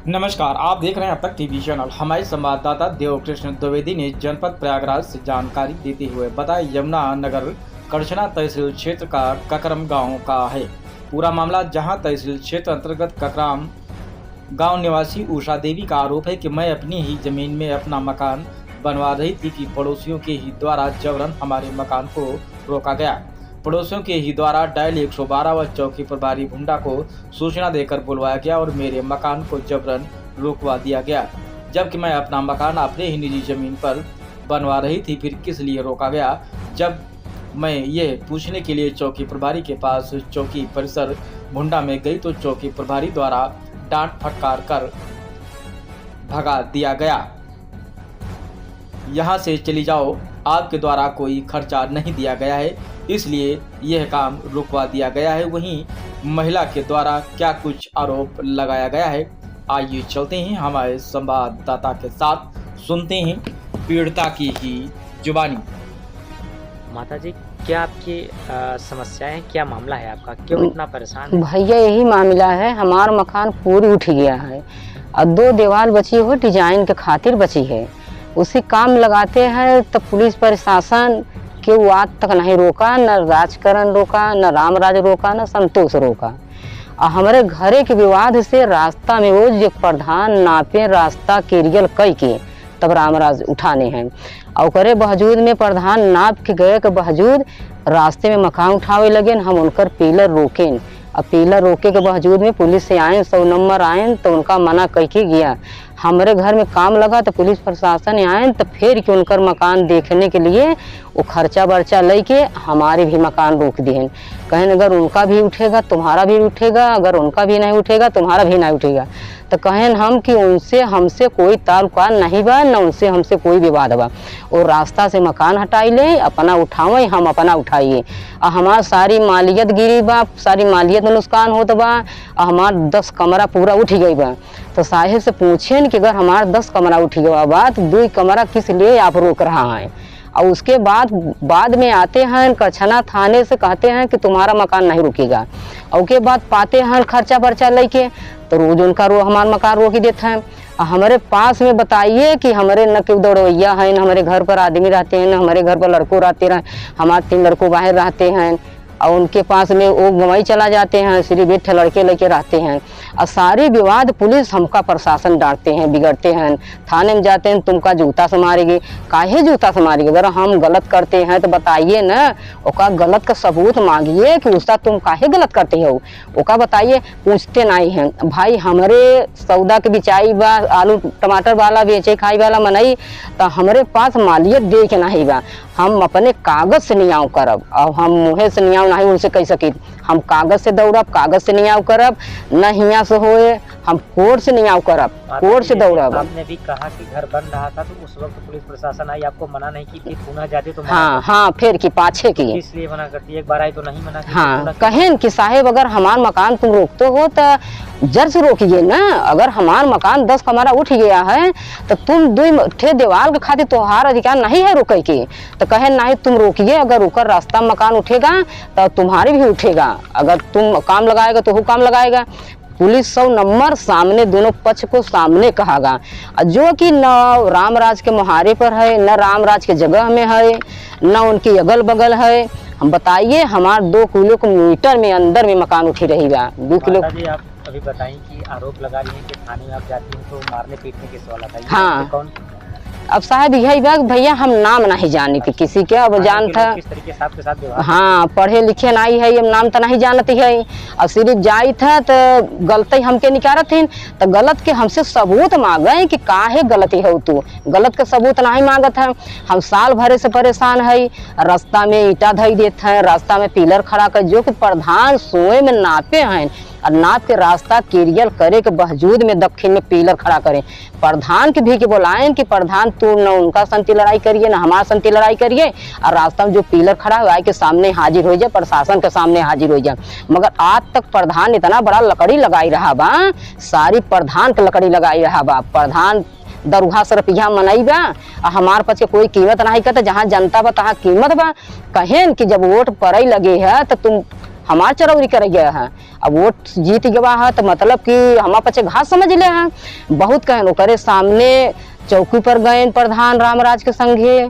नमस्कार, आप देख रहे हैं अब तक टीवी चैनल। हमारे संवाददाता देवकृष्ण द्विवेदी ने जनपद प्रयागराज से जानकारी देते हुए बताया, यमुना नगर करछना तहसील क्षेत्र का ककरम गांव का है पूरा मामला, जहां तहसील क्षेत्र अंतर्गत ककराम गांव निवासी उषा देवी का आरोप है कि मैं अपनी ही जमीन में अपना मकान बनवा रही थी कि पड़ोसियों के ही द्वारा जबरन हमारे मकान को रोका गया। पड़ोसियों के ही द्वारा डायल 112 व चौकी प्रभारी भुंडा को सूचना देकर बुलवाया गया और मेरे मकान को जबरन रोकवा दिया गया, जबकि मैं अपना मकान अपने ही निजी जमीन पर बनवा रही थी। फिर किस लिए रोका गया? जब मैं ये पूछने के लिए चौकी प्रभारी के पास चौकी परिसर भुंडा में गई तो चौकी प्रभारी द्वारा डांट फटकार कर भगा दिया गया। यहाँ से चली जाओ, आपके द्वारा कोई खर्चा नहीं दिया गया है, इसलिए यह काम रुकवा दिया गया है। वहीं महिला के द्वारा क्या कुछ आरोप लगाया गया है, आइए चलते हैं हमारे संवाददाता के साथ, सुनते हैं पीड़िता की ही जुबानी। माता जी, क्या आपकी समस्याएं, क्या मामला है आपका, क्यों इतना परेशान है? भैया यही मामला है, हमारा मकान पूरी उठ गया है और 2 दीवार बची हो डिजाइन के खातिर बची है। उसी काम लगाते हैं तो पुलिस प्रशासन के आज तक नहीं रोका, न राजकरण रोका, न रामराज रोका, न संतोष रोका। और हमारे घरे के विवाद से रास्ता में वो जो प्रधान नापे रास्ता केरियल कई के तब रामराज उठाने हैं और करे बावजूद में प्रधान नाप के गए के बावजूद रास्ते में मकान उठावे लगे। हम उनकर पिलर रोकें और पिलर रोके के बावजूद में पुलिस से आए, 100 नंबर आए तो उनका मना कह के गया। हमारे घर में काम लगा तो पुलिस प्रशासन आए तो फिर कि उनकर मकान देखने के लिए वो खर्चा बर्चा लेके हमारे भी मकान रोक दिए। कहें अगर उनका भी उठेगा तुम्हारा भी उठेगा, अगर उनका भी नहीं उठेगा तुम्हारा भी नहीं उठेगा। तो कहें हम कि उनसे हमसे कोई ताल्लुकात नहीं बा, न उनसे हमसे कोई विवाद बा। और रास्ता से मकान हटाई ले, अपना उठावें, हम अपना उठाइए। और हमार सारी मालियत गिरी बा, सारी मालियत में नुकसान होत बा और हमार 10 कमरा पूरा उठ गई बा। तो साहिब से पूछें कि अगर हमारा 10 कमरा उठ गया बा तो 2 कमरा किस लिए आप रोक रहा है? और उसके बाद में आते हैं करछना थाने से कहते हैं कि तुम्हारा मकान नहीं रुकेगा। और उसके बाद पाते हैं खर्चा बर्चा लेके तो रोज उनका हमारा मकान रोक ही देते हैं। हमारे पास में बताइए कि हमारे न क्यों दौड़वैया हैं, न हमारे घर पर आदमी रहते हैं, न हमारे घर पर लड़कों रहते हैं। हमारे 3 लड़कों बाहर रहते हैं और उनके पास में वो गंवाई चला जाते हैं, सिर्फ 8 लड़के लेके रहते हैं। और सारे विवाद पुलिस हमका प्रशासन डांटते हैं, बिगड़ते हैं, थाने में जाते हैं, तुमका जूता से मारेंगे। काहे जूता से मारेंगे? अगर हम गलत करते हैं तो बताइए ना, ओका गलत का सबूत मांगिए कि उसका तुम काहे गलत करते हो, ओका बताइए। पूछते नहीं हैं भाई। हमारे सौदा के बिचाई बा, आलू टमाटर वाला बेचे खाई वाला मनई, तो हमारे पास मालियत दे के नहीं बा। हम अपने कागज से नियाव करब और हम मुँहे से नियाव नहीं उनसे कह सकी। हम कागज से दौड़ब, कागज से नियाव करब, न हिया से होए हम कोर्ट से नियाव करब, कोर्ट से दौड़ब। आपने भी कहा कि घर बन रहा था तो उस वक्त पुलिस प्रशासन आई, आपको मना नहीं की, फिर पुनः जाते तो हाँ फिर की पाछे की इसलिए मना करती है? एक बार आई तो नहीं मना की? हाँ कहें कि साहेब अगर हमार मकान तुम रोकते हो तो जर से रोकिए ना। अगर हमार मकान 10 कमरा उठ गया है तो तुम 2 ठे दीवार के खातिर तुम्हारा अधिकार नहीं है रोके के। तो कहे नहीं तुम रोकिए, अगर रुकर रास्ता मकान उठेगा तो तुम्हारे भी उठेगा। अगर तुम काम लगाएगा तो वो काम लगाएगा। पुलिस 100 नंबर सामने दोनों पक्ष को सामने कहागा, जो कि न रामराज के मुहारे पर है, न रामराज के जगह में है, न उनकी अगल बगल है। हम बताइए हमारे 2 किलोमीटर में अंदर में मकान उठी रहेगा। 2 किलो। आप अभी बताएं कि आरोप लगा रही हैं कि थाने में आप जाती हैं तो मारने पीटने के सवाल आता है। हाँ। कौन? अब साहब यही बात भैया, हम नाम नहीं जानी थी किसी के। अब जानता किस तरीके से आपके साथ व्यवहार? हाँ पढ़े लिखे नहीं है, अब नाम तो नहीं जानती है। अब सिर्फ जाई था तो गलती हमके निकारत थी तो गलत के हमसे सबूत मांगे कि काहे गलती हो तू। गलत के सबूत नहीं मांगत है। हम साल भरे से परेशान है। रास्ता में ईटा धई देते हैं, रास्ता में पिलर खड़ा कर, जो कि प्रधान सोए में नापे हैं और नाप के रास्ता केरियल करे के बावजूद में दक्षिण में पिलर खड़ा करें। प्रधान के भी के बुलाएं कि प्रधान तू न उनका संति लड़ाई करिए न हमारा संति लड़ाई करिए, और रास्ता में जो पिलर खड़ा हुआ है के सामने हाजिर हो जाए, प्रशासन के सामने हाजिर हो जाए। मगर आज तक प्रधान इतना बड़ा लकड़ी लगाई रहा बा, सारी प्रधान के लकड़ी लगाई रहा बा। प्रधान दरुहा सरपिया मनई बा, हमार पास के कोई कीमत नहीं करता। जहाँ जनता बा तहाँ कीमत बा। कहें कि जब वोट पड़े लगे है तो तुम हमार चरौरी कर गया है। अब वोट जीत गया है तो मतलब कि हमारे पचे घास समझ ले हैं। बहुत कहन ओकरे सामने चौकी पर गए प्रधान रामराज के संघे,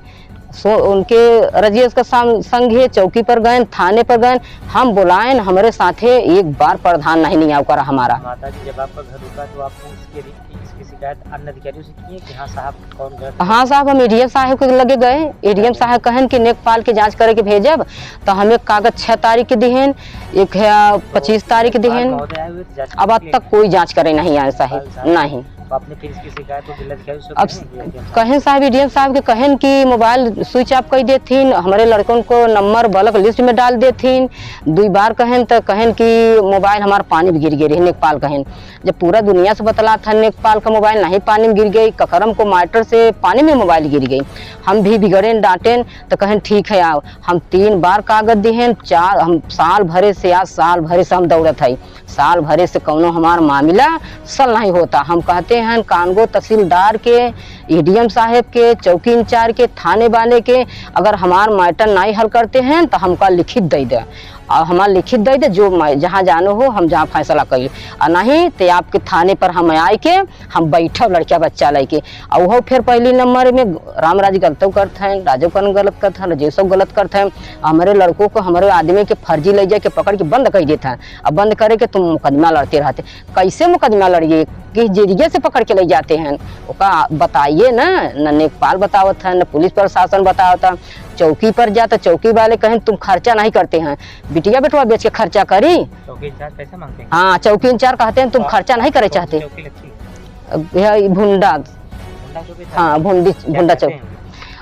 उनके रजियस का संघे चौकी पर गए, थाने पर गए, हम बुलाएं हमारे साथे, एक बार प्रधान नहीं आओ करा हमारा। माता जी जब आपका घर रुका तो आपने इसकी शिकायत अन्य अधिकारियों से की है कि हाँ साहब कौन घर? हाँ साहब, हम एडीएम साहब के लगे गए। एडीएम साहब कहन कि नेकपाल के जांच करे के भेजब, तो हमें कागज 6 तारीख के दिहन, एक है 25 तारीख के दिहन। अब तक कोई जांच करे नहीं आए साहब, नहीं। आपने फिर इसकी शिकायत तो जिलाधिकारी से अब कहें साहब, एडीएम साहब के कहन कि मोबाइल स्विच ऑफ कर देथिन, हमारे लड़कों को नंबर ब्लॉक लिस्ट में डाल देथिन। 2 बार कहन तो कहन कि मोबाइल हमारा पानी में गिर गई। नेकपाल कहन जब पूरा दुनिया से बतला था नेकपाल का मोबाइल नहीं पानी में गिर गई, ककरम को मास्टर से पानी में मोबाइल गिर गई। हम भी बिगड़े डांटेन तो कहन ठीक है आओ। हम 3 बार कागज दिहन, 4 हम साल भरे से, आज साल भरे से हम दौड़त है, साल भरे से कौनो हमारा मामला सल नहीं होता। हम कहते हैं कानगो तहसीलदार के, एडीएम साहब के, चौकी इंचार्ज के, थाने वाले के, अगर हमार मैटर नहीं हल करते हैं तो हमका लिखित दे दे, और हमारा लिखित दे दे जो जहाँ जानो हो हम जहाँ फैसला करिए, और नहीं तो आपके थाने पर हम आए के हम बैठब लड़का बच्चा लेके। और वो फिर पहली नंबर में रामराज गलत करते हैं, राजो कन गलत करते हैं, रजेश गलत करते हैं। हमारे लड़कों को, हमारे आदमी के फर्जी ले जाके पकड़ के बंद कर देते हैं। अब बंद करे के तुम मुकदमा लड़ते रहते, कैसे मुकदमा लड़िए, किस जरिए से पकड़ के ले जाते हैं, उसका बताइए ना। न नेकपाल बतावत है, न पुलिस प्रशासन बतावता। चौकी पर जाता, चौकी वाले कहें तुम खर्चा नहीं करते हैं, बिटिया बेटवा बेच के खर्चा करी। चौकी इंचार्ज पैसे मांगते हैं? हाँ, चौकी इंचार्ज कहते हैं तुम खर्चा नहीं करे चाहते। भुंडा, हाँ भुंडा चौक,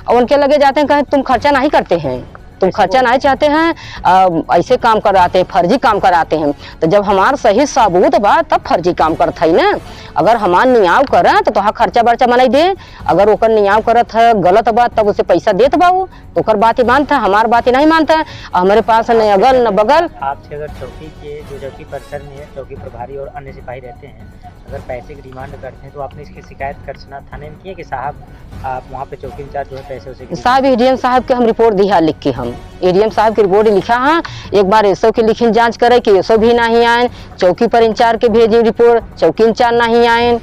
और उनके लगे जाते हैं, कहें तुम खर्चा नहीं करते हैं, तुम खर्चा नहीं चाहते हैं, ऐसे काम कराते हैं, फर्जी काम कराते हैं। तो जब हमार सही सबूत बा तब फर्जी काम करत है ना। अगर हमार नियाव करा तो तोहार खर्चा बर्चा मनाई दे, अगर ओकर नियाव करत है गलत बात तब उसे पैसा देत बाबू, तो ओकर बात ही मानता है, हमार बात ही नहीं मानता है। हमारे पास न अगल न बगल। आपसे अगर चौकी के जो चौकी परिसर में चौकी प्रभारी और अन्य सिपाही रहते हैं, अगर पैसे की डिमांड करते हैं तो आपने इसकी शिकायत करछना थाने में की है कि साहब आप वहाँ पे चौकी इंचार्ज जो है पैसे उसे? साहब एडीएम साहब के हम रिपोर्ट दिया लिख के, हम एडीएम साहब की रिपोर्ट लिखा है। एक बार एसओ के लिखिन जांच करे कि एसओ भी नहीं आए, चौकी पर इंचार्ज के भेजी रिपोर्ट, चौकी इंचार्ज नहीं आए,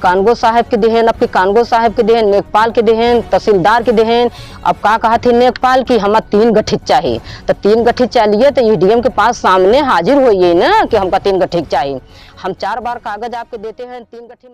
कानगो साहब के देहन, अब कानगो साहब के देहन, नेकपाल के देहन, तहसीलदार के देहन। अब का कहा थी नेकपाल की हमें 3 गठित चाहिए, तो 3 गठित चाहिए तो एडीएम के पास सामने हाजिर होइए ना कि हमका 3 गठित चाहिए। हम 4 बार कागज आपके देते हैं, 3 गठित